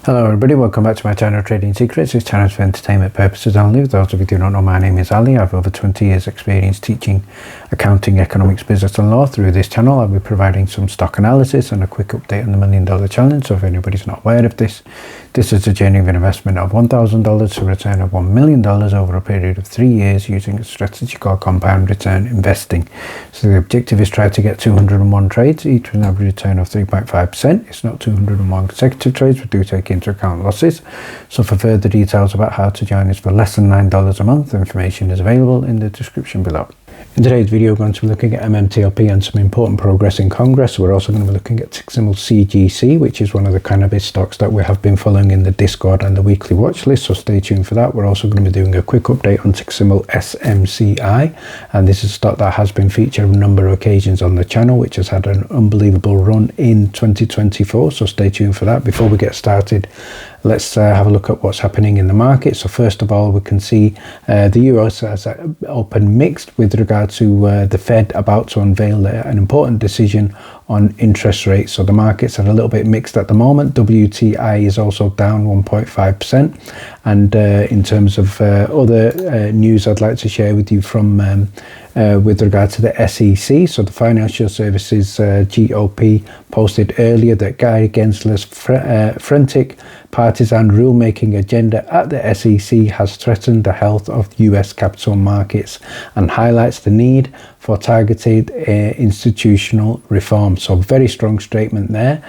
Hello everybody, welcome back to my channel Trading Secrets. This channel is for entertainment purposes only. For those of you who do not know, my name is Ali. I have over 20 years experience teaching accounting, economics, business and law. Through this channel I'll be providing some stock analysis and a quick update on the $1 Million Challenge. So if anybody's not aware of this is a journey of an investment of $1,000 to a return of $1 million over a period of 3 years using a strategy called compound return investing. So the objective is try to get 201 trades, each with an average return of 3.5%. It's not 201 consecutive trades, we do take into account losses. So for further details about how to join us for less than $9 a month, information is available in the description below. In today's video, we're going to be looking at MMTLP and some important progress in Congress. We're also going to be looking at ticker symbol CGC, which is one of the cannabis stocks that we have been following in the Discord and the weekly watch list, so stay tuned for that. We're also going to be doing a quick update on ticker symbol SMCI, and this is a stock that has been featured on a number of occasions on the channel, which has had an unbelievable run in 2024, so stay tuned for that. Before we get started, let's have a look at what's happening in the market. So first of all, we can see the US has opened mixed with regard to the Fed about to unveil an important decision on interest rates. So the markets are a little bit mixed at the moment. WTI is also down 1.5%. And in terms of other news I'd like to share with you from with regard to the SEC, so the Financial Services GOP posted earlier that Guy Gensler's frantic partisan rulemaking agenda at the SEC has threatened the health of US capital markets and highlights the need for targeted institutional reform. So very strong statement there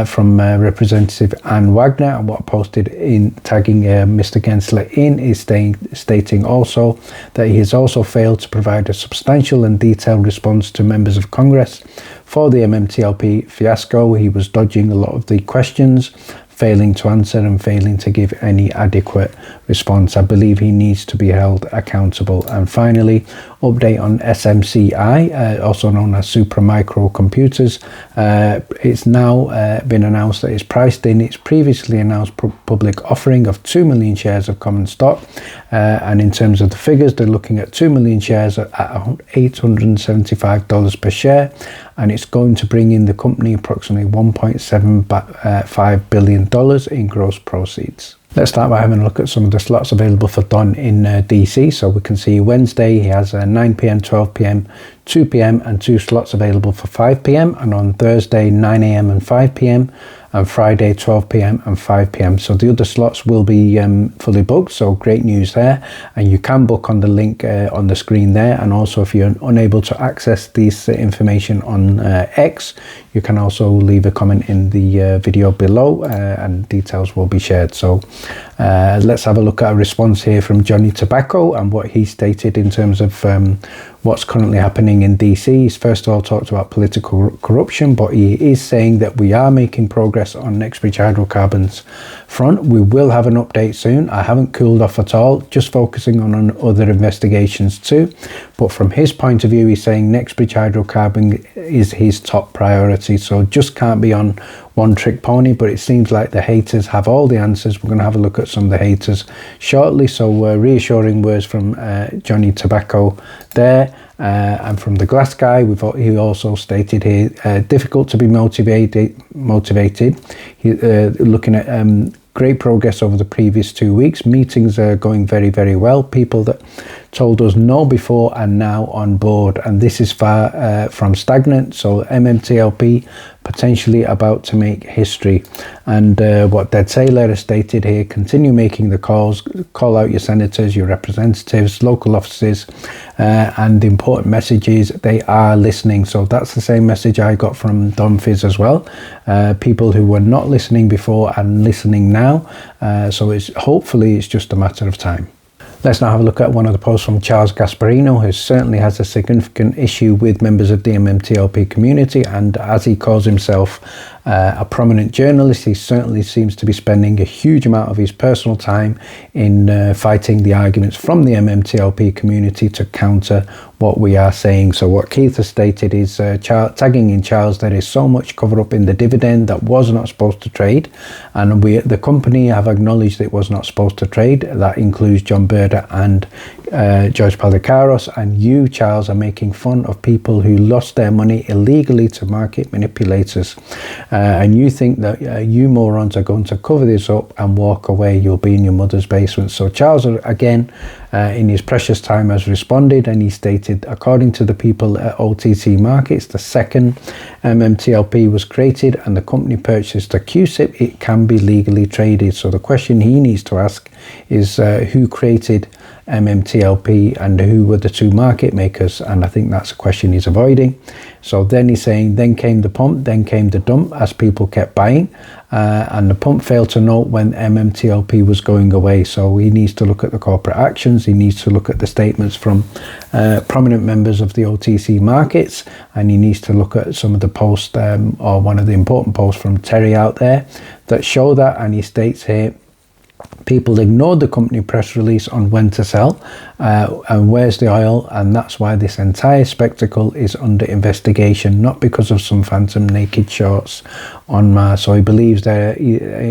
from Representative Ann Wagner, and what posted in tagging Mr. Gensler in is stating also that he has also failed to provide a substantial and detailed response to members of Congress for the MMTLP fiasco. He was dodging a lot of the questions, failing to answer and failing to give any adequate response. I believe he needs to be held accountable. And finally, update on SMCI, also known as Supermicro Computers. It's now been announced that it's priced in its previously announced public offering of 2 million shares of common stock. And in terms of the figures, they're looking at 2 million shares at $875 per share. And it's going to bring in the company approximately $1.75 billion in gross proceeds. Let's start by having a look at some of the slots available for Don in DC. So we can see Wednesday he has 9 p.m, 12 p.m, 2 p.m, and 2 slots available for 5 p.m. And on Thursday, 9 a.m. and 5 p.m. and Friday, 12 p.m. and 5 p.m. So the other slots will be fully booked, so great news there. And you can book on the link on the screen there. And also if you're unable to access this information on X, you can also leave a comment in the video below and details will be shared. So let's have a look at a response here from Johnny Tobacco and what he stated in terms of what's currently happening in DC. He's first of all talked about political corruption, but he is saying that we are making progress on Nexbridge Hydrocarbons front. We will have an update soon. I haven't cooled off at all, just focusing on other investigations too. But from his point of view, he's saying Nexbridge Hydrocarbon is his top priority. So just can't be on one trick pony, but it seems like the haters have all the answers. We're going to have a look at some of the haters shortly. So reassuring words from Johnny Tobacco there. And from the Glass Guy, he also stated here, difficult to be motivated. Looking at great progress over the previous 2 weeks. Meetings are going very, very well. People that told us no before are now on board, and this is far from stagnant. So MMTLP potentially about to make history. And what Ded Taylor has stated here, continue making the calls, call out your senators, your representatives, local offices, and the important message is they are listening. So that's the same message I got from Don Fizz as well. People who were not listening before and listening now. So hopefully it's just a matter of time. Let's now have a look at one of the posts from Charles Gasparino, who certainly has a significant issue with members of the MMTLP community, and as he calls himself a prominent journalist, he certainly seems to be spending a huge amount of his personal time in fighting the arguments from the MMTLP community to counter what we are saying. So what Keith has stated is tagging in Charles, there is so much cover up in the dividend that was not supposed to trade, and the company have acknowledged it was not supposed to trade. That includes John Berda and George Palikaros, and you, Charles, are making fun of people who lost their money illegally to market manipulators. and you think that you morons are going to cover this up and walk away, you'll be in your mother's basement. So Charles, again, in his precious time, has responded, and he stated, according to the people at OTC Markets, the second MMTLP was created and the company purchased a QSIP, it can be legally traded. So the question he needs to ask is who created MMTLP and who were the two market makers, and I think that's a question he's avoiding. So then he's saying, then came the pump, then came the dump, as people kept buying, and the pump failed to note when MMTLP was going away. So he needs to look at the corporate actions, he needs to look at the statements from prominent members of the OTC Markets, and he needs to look at some of the posts, or one of the important posts from Terry out there that show that. And he states here, people ignored the company press release on when to sell and where's the oil, and that's why this entire spectacle is under investigation, not because of some phantom naked shorts on Mars. So he believes the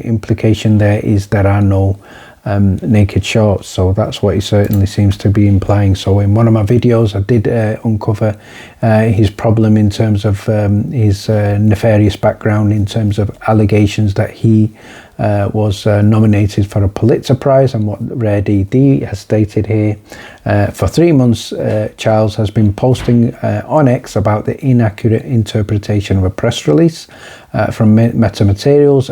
implication there is there are no naked shorts. So that's what he certainly seems to be implying. So in one of my videos I did uncover his problem in terms of his nefarious background, in terms of allegations that he was nominated for a Pulitzer Prize, and what Rare DD has stated here. For 3 months, Charles has been posting on X about the inaccurate interpretation of a press release from Meta Materials.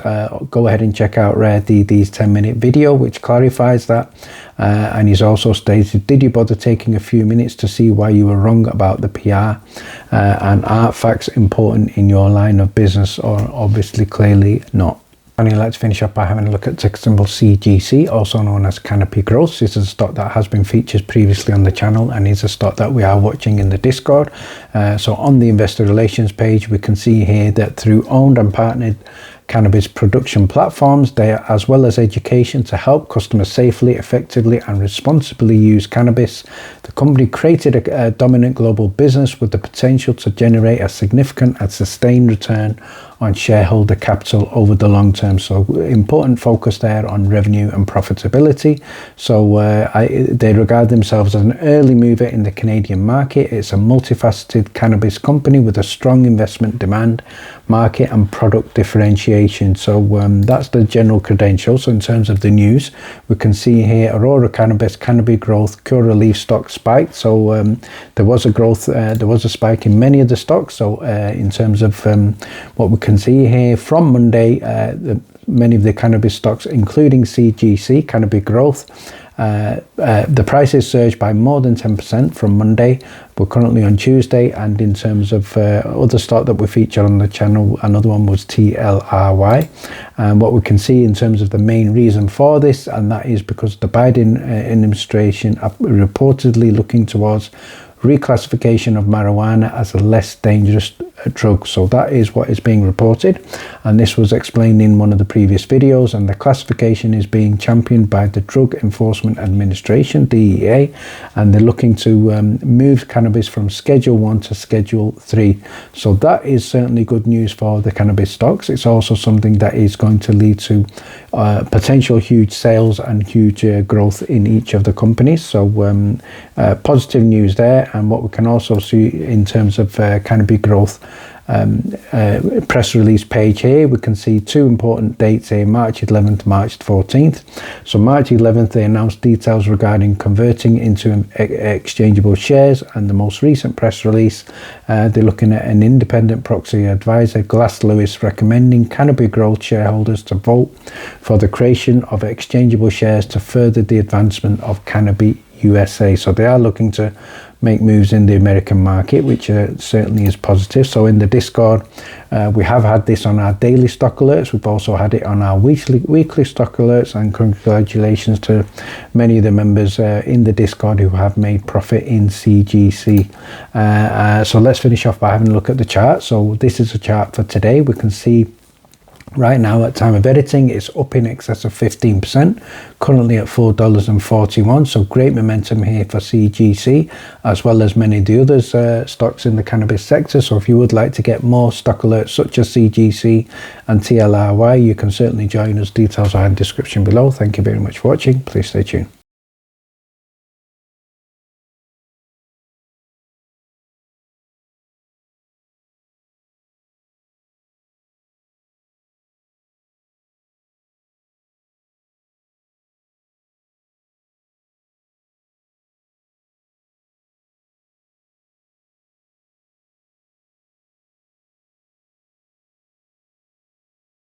Go ahead and check out Rare DD's 10-minute video which clarifies that. And he's also stated, did you bother taking a few minutes to see why you were wrong about the PR? And are facts important in your line of business, or obviously clearly not? Finally, let's finish up by having a look at ticker symbol CGC, also known as Canopy Growth. This is a stock that has been featured previously on the channel and is a stock that we are watching in the Discord. So on the investor relations page, we can see here that through owned and partnered cannabis production platforms, as well as education to help customers safely, effectively and responsibly use cannabis, the company created a dominant global business with the potential to generate a significant and sustained return on shareholder capital over the long term. So important focus there on revenue and profitability. So they regard themselves as an early mover in the Canadian market. It's a multifaceted cannabis company with a strong investment demand, market and product differentiation. So that's the general credentials. So in terms of the news, we can see here Aurora Cannabis, Canopy Growth, Curaleaf stock spiked. So there was a growth, there was a spike in many of the stocks. So in terms of what we can see here from Monday, many of the cannabis stocks, including CGC, Canopy Growth, the prices surged by more than 10% from Monday. We're currently on Tuesday, and in terms of other stock that we feature on the channel, another one was TLRY. And what we can see in terms of the main reason for this, and that is because the Biden administration are reportedly looking towards reclassification of marijuana as a less dangerous drug. So that is what is being reported, and this was explained in one of the previous videos, and the classification is being championed by the Drug Enforcement Administration, DEA, and they're looking to move cannabis from Schedule 1 to Schedule 3. So that is certainly good news for the cannabis stocks. It's also something that is going to lead to potential huge sales and huge growth in each of the companies. So positive news there. And what we can also see in terms of Canopy Growth press release page here, we can see two important dates here, March 11th, March 14th. So March 11th, they announced details regarding converting into exchangeable shares, and the most recent press release, they're looking at an independent proxy advisor, Glass Lewis, recommending Canopy Growth shareholders to vote for the creation of exchangeable shares to further the advancement of Canopy USA. So they are looking to make moves in the American market, which certainly is positive. So in the Discord, we have had this on our daily stock alerts. We've also had it on our weekly stock alerts, and congratulations to many of the members in the Discord who have made profit in CGC. So let's finish off by having a look at the chart. So this is a chart for today. We can see right now at time of editing it's up in excess of 15%, currently at $4.41. So great momentum here for CGC, as well as many of the others stocks in the cannabis sector. So if you would like to get more stock alerts such as CGC and TLRY, you can certainly join us. Details are in the description below. Thank you very much for watching. Please stay tuned.